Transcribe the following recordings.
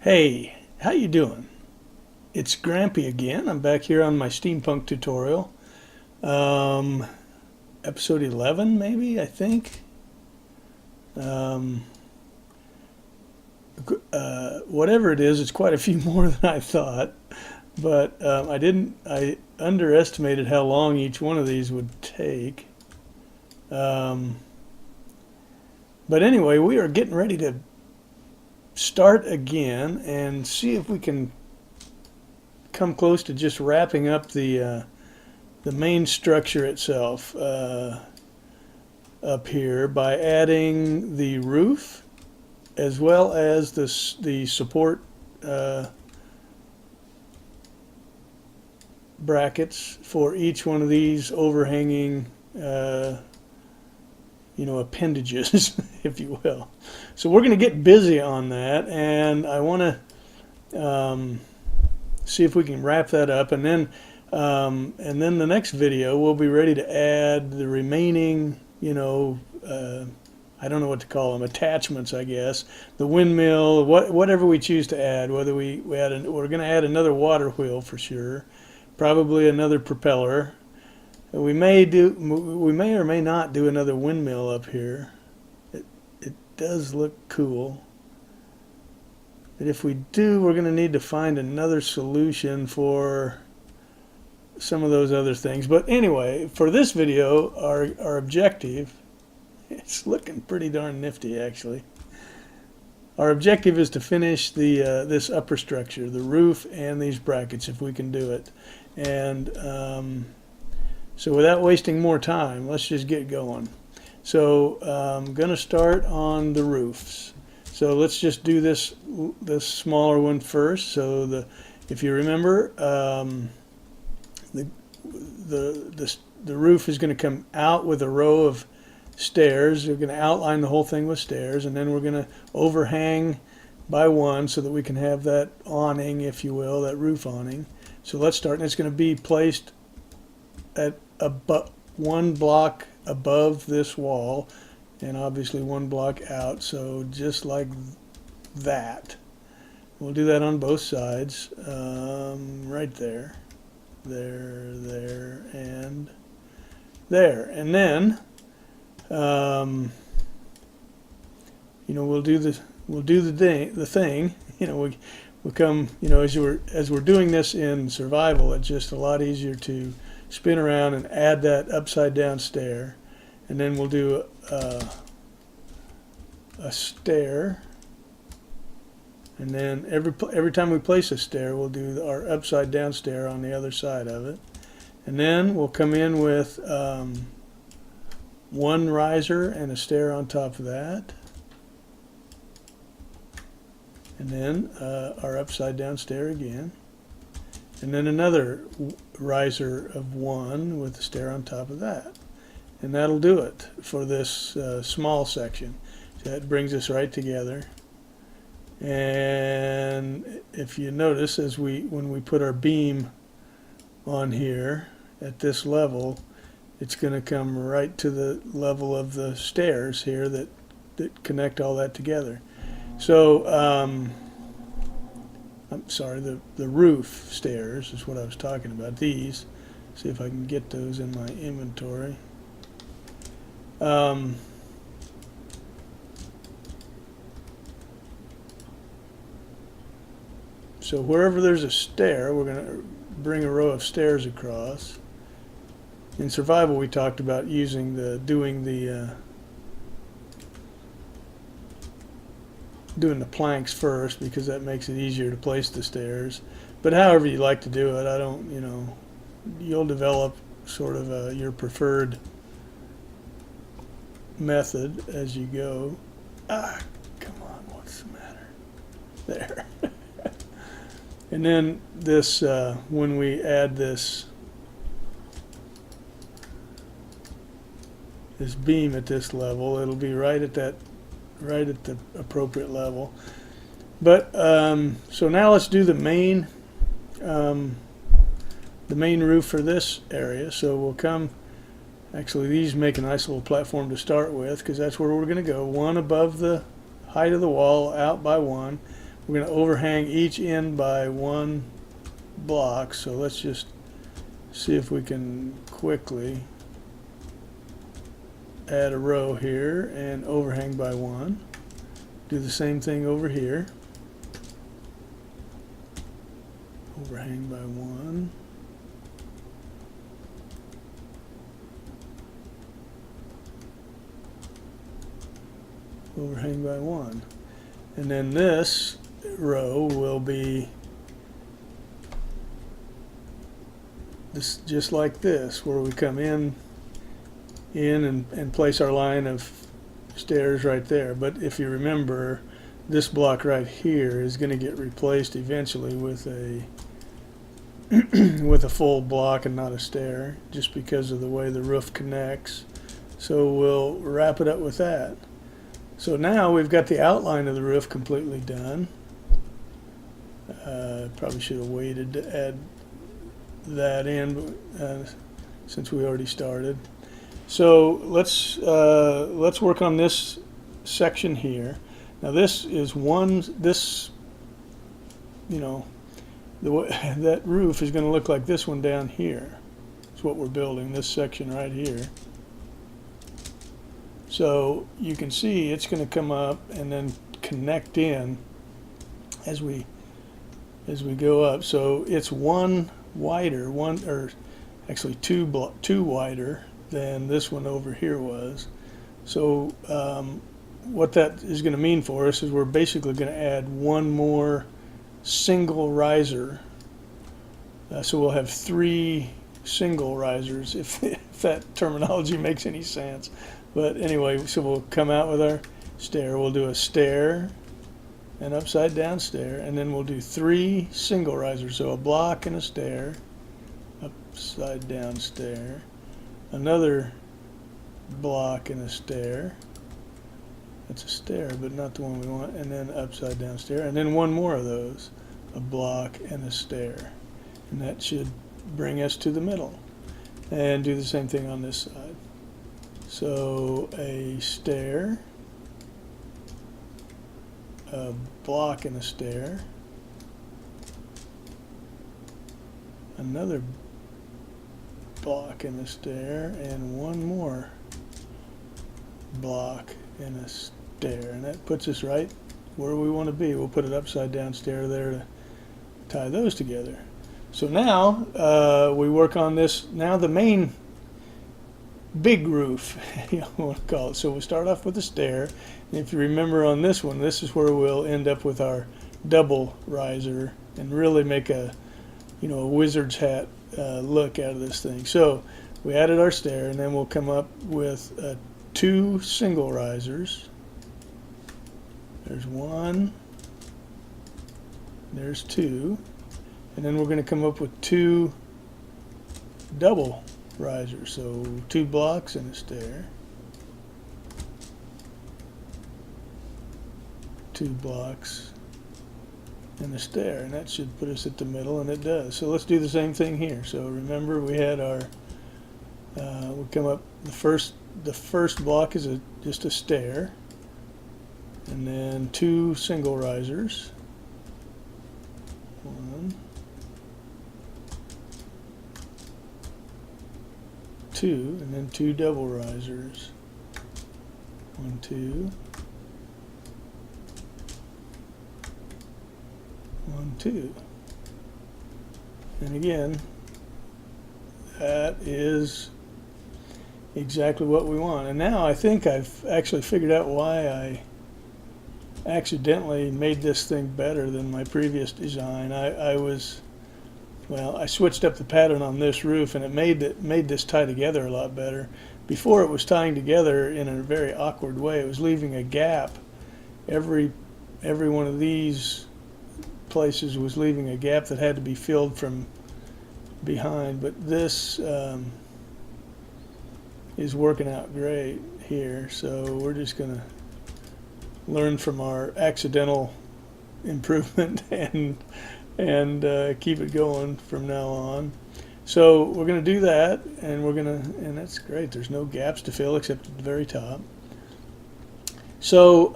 Hey, how you doing? It's Grampy again. I'm back here on my Steampunk tutorial. Um, Episode 11, maybe, I think. Um, Whatever it is, it's quite a few more than I thought. But I underestimated how long each one of these would take. Um, but anyway, we are getting ready to start again and see if we can come close to just wrapping up the main structure itself up here by adding the roof as well as the support brackets for each one of these overhanging appendages, if you will. So we're going to get busy on that, and I want to see if we can wrap that up, and then the next video we'll be ready to add the remaining, I don't know what to call them, attachments, I guess, the windmill, whatever we choose to add. Whether we're going to add another water wheel for sure, probably another propeller. We may or may not do another windmill up here. It does look cool. But if we do, we're going to need to find another solution for some of those other things. But anyway, for this video, our objective, it's looking pretty darn nifty actually. Our objective is to finish this upper structure, the roof and these brackets, if we can do it. And so without wasting more time, let's just get going. So I'm going to start on the roofs. So let's just do this smaller one first. So if you remember, the roof is going to come out with a row of stairs. We're going to outline the whole thing with stairs, and then we're going to overhang by one so that we can have that awning, if you will, that roof awning. So let's start, and it's going to be placed at one block above this wall, and obviously one block out, so just like that. We'll do that on both sides, right there, there, and there. And then, we'll do the thing. We'll come, as we're doing this in survival, it's just a lot easier to spin around and add that upside down stair. And then we'll do a stair, and then every time we place a stair, we'll do our upside down stair on the other side of it. And then we'll come in with one riser and a stair on top of that, and then our upside down stair again, and then another riser of one with a stair on top of that. And that'll do it for this small section. So that brings us right together. And if you notice, when we put our beam on here at this level, it's going to come right to the level of the stairs here that connect all that together. So I'm sorry, the roof stairs is what I was talking about. These, see if I can get those in my inventory. So wherever there's a stair, we're going to bring a row of stairs across. In survival, we talked about doing the planks first, because that makes it easier to place the stairs. But however you like to do it, you'll develop sort of your preferred method as you go. Come on, what's the matter? There. And then this, when we add this beam at this level, it'll be right at the appropriate level. But so now let's do the main roof for this area. So we'll come. Actually, these make a nice little platform to start with, because that's where we're going to go. One above the height of the wall, out by one. We're going to overhang each end by one block. So let's just see if we can quickly add a row here and overhang by one. Do the same thing over here. Overhang by one. Overhang by one. And then this row will be this, just like this, where we come in and place our line of stairs right there. But if you remember, this block right here is going to get replaced eventually with a with a full block and not a stair, just because of the way the roof connects. So we'll wrap it up with that. So now we've got the outline of the roof completely done. Probably should have waited to add that in since we already started. So let's work on this section here. Now this is you know, that roof is going to look like this one down here. That's what we're building, this section right here. So you can see it's going to come up and then connect in as we go up. So it's one wider, or actually two wider than this one over here was. So what that is going to mean for us is we're basically going to add one more single riser. So we'll have 3 single risers, if that terminology makes any sense. But anyway, so we'll come out with our stair. We'll do a stair, an upside down stair, and then we'll do 3 single risers. So a block and a stair, upside down stair, another block and a stair. That's a stair, but not the one we want. And then upside down stair, and then one more of those, a block and a stair. And that should bring us to the middle. And do the same thing on this side. So a stair, a block and a stair, another block and a stair, and one more block and a stair. And that puts us right where we want to be. We'll put an upside down stair there to tie those together. So now we work on this, now the main big roof, you want to call it. So we'll start off with a stair. And if you remember on this one, this is where we'll end up with our double riser and really make a, you know, a wizard's hat look out of this thing. So we added our stair, and then we'll come up with 2 single risers. There's 1, there's 2, and then we're going to come up with 2 double risers. So 2 blocks and a stair, 2 blocks and a stair, and that should put us at the middle, and it does. So let's do the same thing here. So remember, we had our we come up, the first block is just a stair, and then 2 single risers, 1, 2, and then 2 double risers, 1, 2, 1, 2, and again, that is exactly what we want. And now I think I've actually figured out why I accidentally made this thing better than my previous design. I switched up the pattern on this roof, and it made this tie together a lot better. Before, it was tying together in a very awkward way. It was leaving a gap. Every one of these places was leaving a gap that had to be filled from behind. But this is working out great here. So we're just going to learn from our accidental improvement and keep it going from now on. So we're going to do that, and that's great. There's no gaps to fill except at the very top. So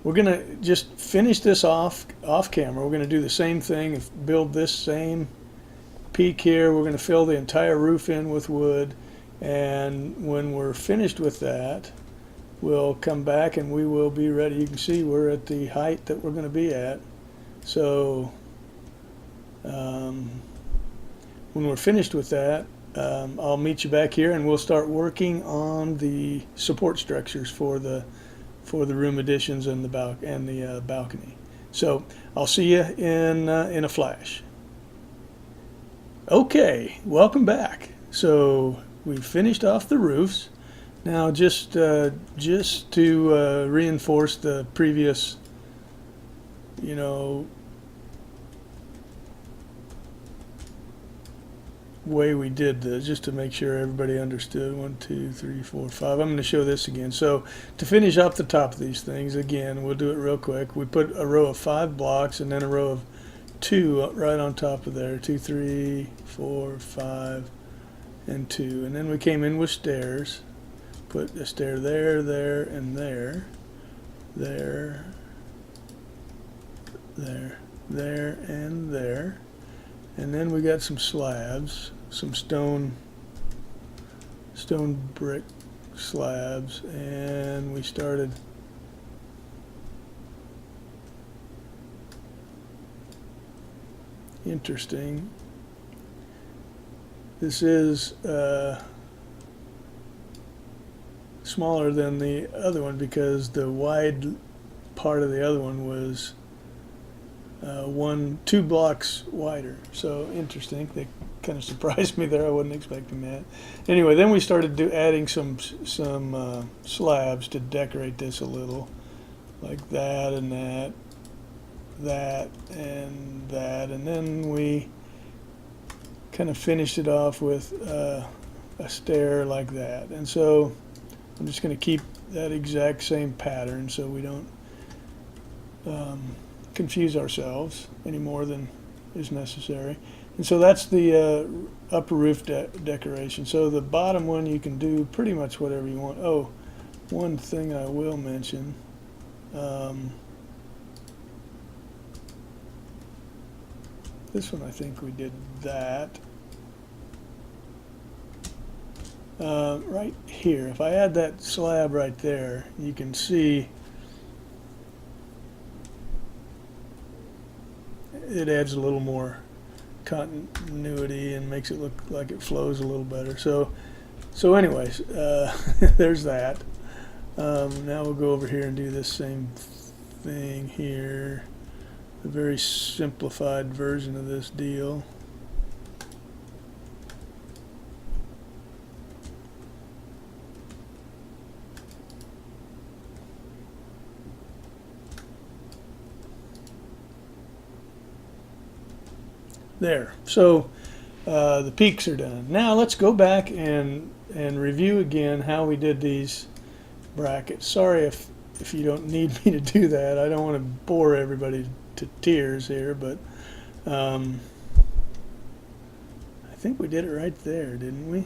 we're going to just finish this off camera. We're going to do the same thing, build this same peak here. We're going to fill the entire roof in with wood, and when we're finished with that, we'll come back and we will be ready. You can see we're at the height that we're going to be at. So when we're finished with that, I'll meet you back here and we'll start working on the support structures for the room additions and the balcony. So I'll see you in a flash. Okay, welcome back. So we finished off the roofs. Now just to reinforce the previous, way we did this, just to make sure everybody understood. 1, 2, 3, 4, 5. I'm going to show this again. So to finish off the top of these things, again, we'll do it real quick. We put a row of 5 blocks and then a row of 2 right on top of there. 2, 3, 4, 5, and 2. And then we came in with stairs. Put a stair there, there, and there. There, and there. And then we got some slabs, some stone brick slabs, and we started interesting. This is smaller than the other one because the wide part of the other one was 2 blocks wider. So interesting. They kind of surprised me there. I wasn't expecting that. Anyway, then we started adding some slabs to decorate this a little, like that and that, that and that, and then we kind of finished it off with a stair like that. And so I'm just going to keep that exact same pattern so we don't confuse ourselves any more than is necessary. And so that's the upper roof decoration. So the bottom one, you can do pretty much whatever you want. Oh, one thing I will mention, this one I think we did that right here. If I add that slab right there, you can see it adds a little more continuity and makes it look like it flows a little better. So anyways, there's that. Now we'll go over here and do this same thing here, a very simplified version of this deal. There. So the peaks are done. Now let's go back and review again how we did these brackets. Sorry if you don't need me to do that. I don't want to bore everybody to tears here, but I think we did it right there, didn't we?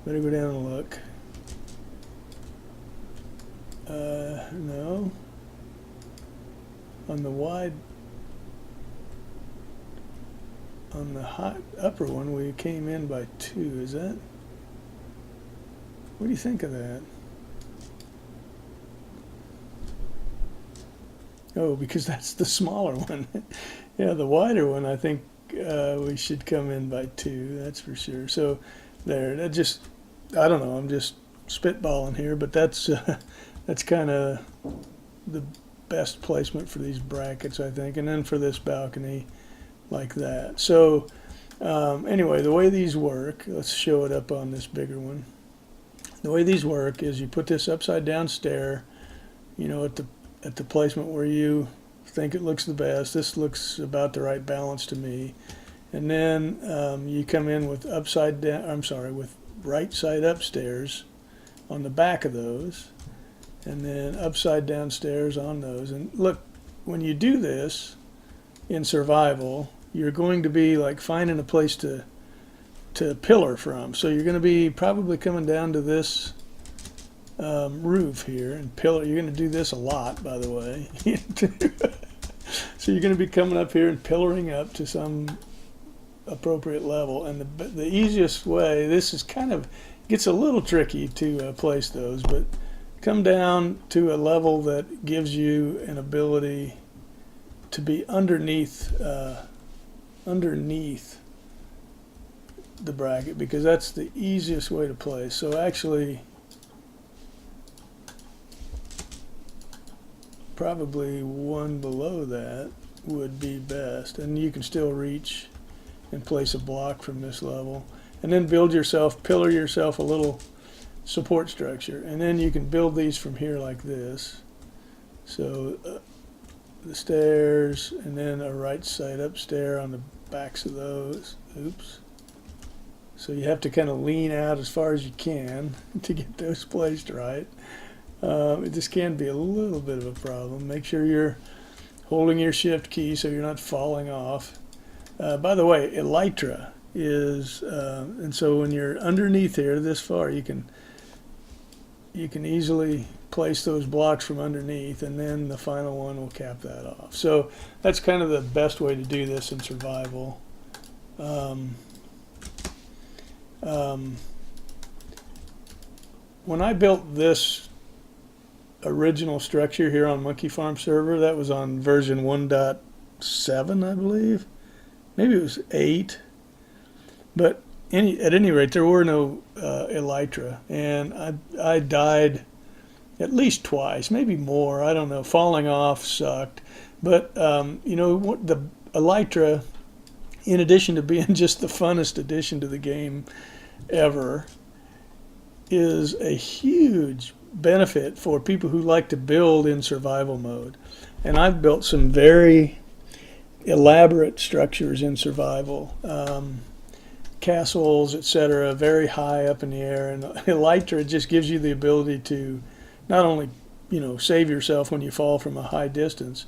Better go down and look. No. On the wide, on the upper one, we came in by 2. Is that? What do you think of that? Oh, because that's the smaller one. Yeah, the wider one, I think we should come in by 2. That's for sure. So there, that just, I don't know. I'm just spitballing here, but that's kind of the best placement for these brackets, I think. And then for this balcony, like that. So anyway, the way these work, let's show it up on this bigger one. The way these work is you put this upside down stair, at the placement where you think it looks the best. This looks about the right balance to me. And then you come in with with right side up stairs on the back of those, and then upside down stairs on those. And look, when you do this in survival, you're going to be like finding a place to pillar from. So you're going to be probably coming down to this roof here and pillar. You're going to do this a lot, by the way. So you're going to be coming up here and pillaring up to some appropriate level. And the easiest way, this is kind of, gets a little tricky to place those, but come down to a level that gives you an ability to be underneath the bracket, because that's the easiest way to place. So actually, probably one below that would be best, and you can still reach and place a block from this level, and then pillar yourself a little support structure, and then you can build these from here like this. So the stairs, and then a right side up stair on the backs of those. Oops. So you have to kind of lean out as far as you can to get those placed right. It just can be a little bit of a problem. Make sure you're holding your shift key so you're not falling off. By the way, Elektra is, and so when you're underneath here this far, you can easily place those blocks from underneath, and then the final one will cap that off. So that's kind of the best way to do this in survival. When I built this original structure here on Monkey Farm server, that was on version 1.7, I believe. Maybe it was 8. But at any rate, there were no Elytra, and I died at least twice, maybe more. I don't know. Falling off sucked. But you know, the Elytra, in addition to being just the funnest addition to the game ever, is a huge benefit for people who like to build in survival mode. And I've built some very elaborate structures in survival, castles, etc., very high up in the air. And Elytra just gives you the ability to not only, you know, save yourself when you fall from a high distance,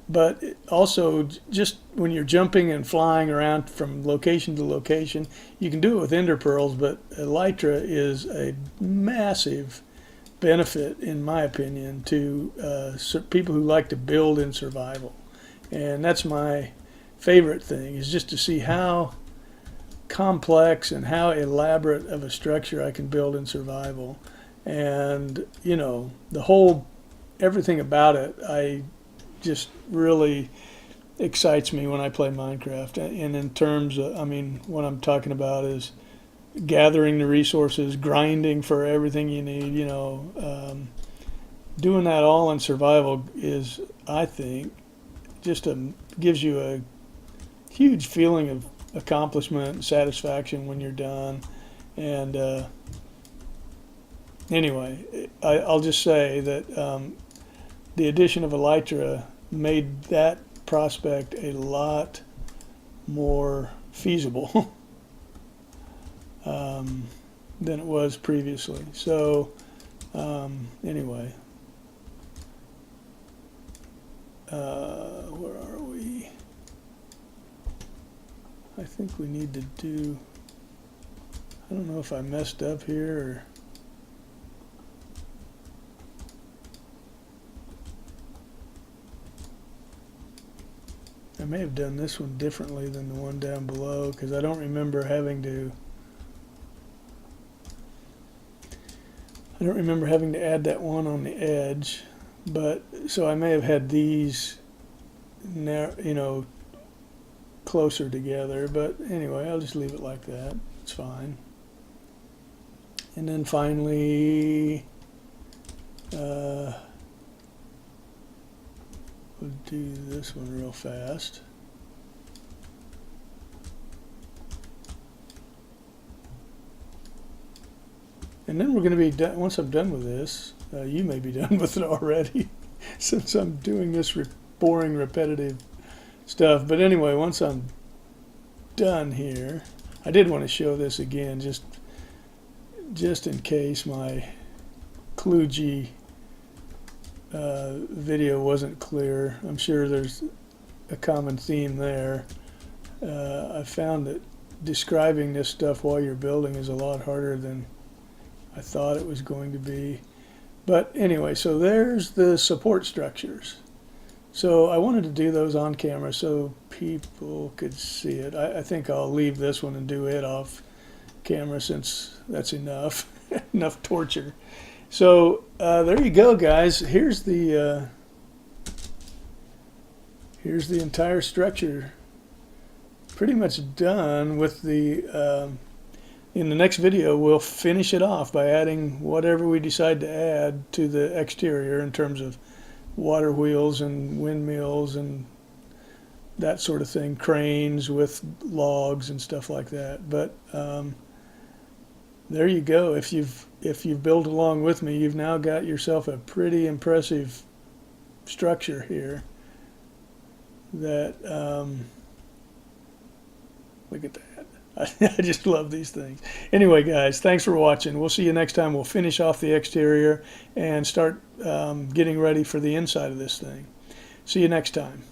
but also just when you're jumping and flying around from location to location. You can do it with ender pearls, but Elytra is a massive benefit, in my opinion, to people who like to build in survival. And that's my favorite thing, is just to see how complex and how elaborate of a structure I can build in survival. And, you know, everything about it, I just really excites me when I play Minecraft. And in terms of, I mean, what I'm talking about is gathering the resources, grinding for everything you need, you know, doing that all in survival is, I think, just gives you a huge feeling of accomplishment and satisfaction when you're done. And anyway, I'll just say that the addition of Elytra made that prospect a lot more feasible than it was previously. So anyway, where are we? I think we need to do, I don't know if I messed up here or I may have done this one differently than the one down below, because I don't remember having to add that one on the edge. But so I may have had these now, you know, closer together, but anyway, I'll just leave it like that. It's fine. And then finally, we'll do this one real fast. And then we're going to be done. Once I'm done with this, you may be done with it already, since I'm doing this boring, repetitive stuff. But anyway, once I'm done here, I did want to show this again, just in case my kludgy video wasn't clear. I'm sure there's a common theme there. I found that describing this stuff while you're building is a lot harder than I thought it was going to be. But anyway, so there's the support structures. So I wanted to do those on camera so people could see it. I think I'll leave this one and do it off camera since that's enough, enough torture. So there you go, guys. Here's the entire structure. Pretty much done with the. In the next video, we'll finish it off by adding whatever we decide to add to the exterior in terms of water wheels and windmills and that sort of thing, cranes with logs and stuff like that. But there you go. If you've built along with me, you've now got yourself a pretty impressive structure here. That look at that. I just love these things. Anyway, guys, thanks for watching. We'll see you next time. We'll finish off the exterior and start getting ready for the inside of this thing. See you next time.